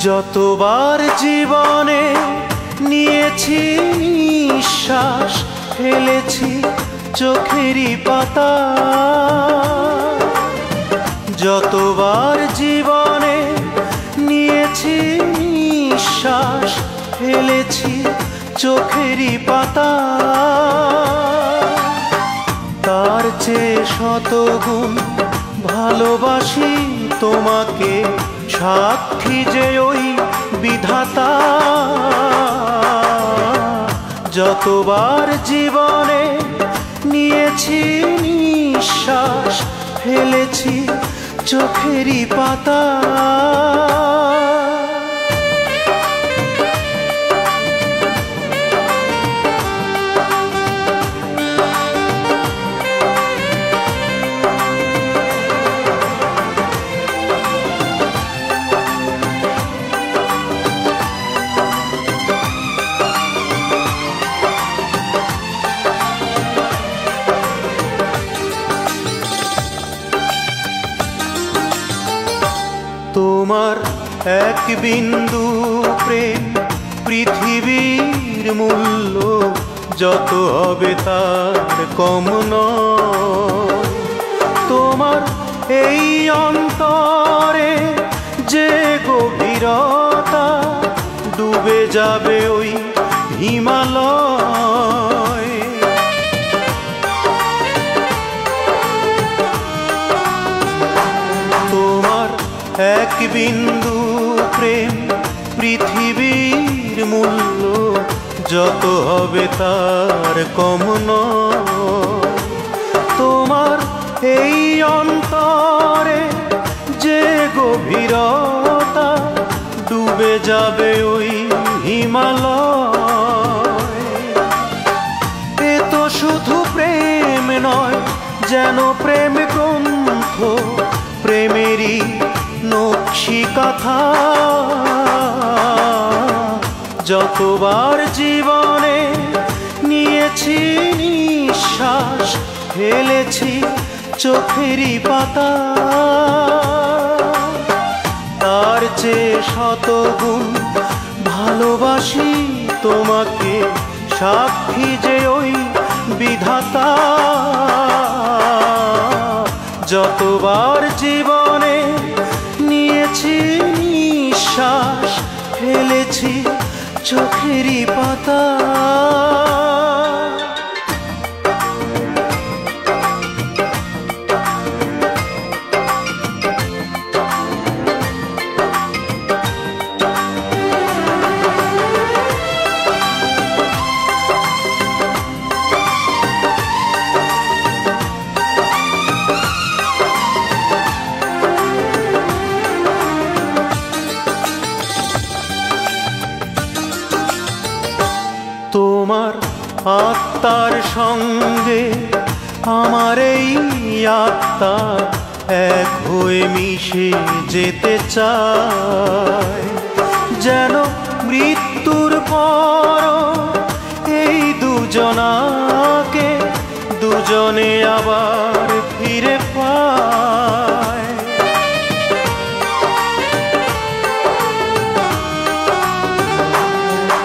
যতবার জীবনে নিয়েছি নিঃশ্বাস, ফেলেছি চোখেরই পাতা। যতবার জীবনে নিয়েছি নিঃশ্বাস, ফেলেছি চোখেরই পাতা। তার চেয়ে শতগুণ ভালোবাসি তোমাকে, সাক্ষী যে ওই বিধাতা। যতবার জীবনে নিয়েছি নিঃশ্বাস, ফেলেছি চোখেরই পাতা। তোমার এক বিন্দু প্রেম পৃথিবীর মূল্য যত হবে তার কম নয়। তোমার এই অন্তরে যে গভীরতা, ডুবে যাবে ওই হিমালয়। তোমার এক বিন্দু প্রেম পৃথিবীর মূল্য যত হবে তার কম নয়। তোমার এই অন্তরে যে গভীরতা, ডুবে যাবে ওই হিমালয়। এ তো শুধু প্রেম নয়, যেন প্রেম গ্রন্থ, প্রেমেরই নকশি কথা। যতবার জীবনে নিয়েছি নিঃশ্বাস, ফেলেছি চোখেরই পাতা। তার চেয়ে শতগুণ ভালোবাসি তোমাকে, সাক্ষী যে ওই বিধাতা। যতবার জীবনে নিয়েছি নিঃশ্বাস, ফেলেছি চোখেরই পাতা। তোমার আত্মার সঙ্গে আমার এই আত্মা এক হয়ে মিশে যেতে চায়। যেন মৃত্যুর পর এই দুজনাকে দুজনে আবার ফিরে পায়।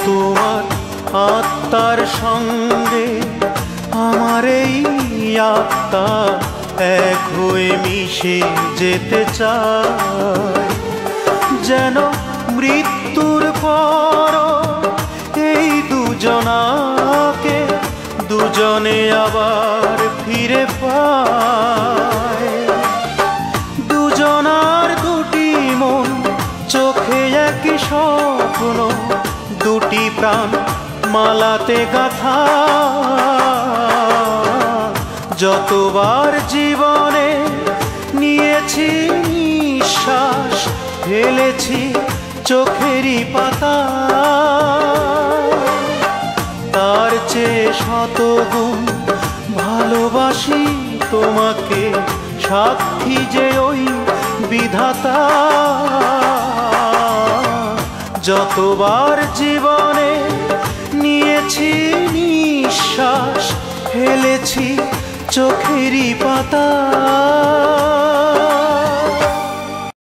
তোমার আত্মার সঙ্গে আমার এই আত্মা এক হয়ে মিশে যেতে চায়। যেন মৃত্যুর পর এই দুজনাকে দুজনে আবার ফিরে পায়। দুজনার দুটি মন, চোখে একই স্বপ্ন, দুটি প্রাণ মালাতে গাথা। যতবার জীবনে নিয়েছি নিঃশ্বাস, ফেলেছি চোখেরই পাতা। তার চেয়ে শতগুণ ভালোবাসি তোমাকে, সাক্ষী যে ওই বিধাতা। যতবার জীবনে নিয়েছি নিঃশ্বাস, ফেলেছি চোখেরই পাতা।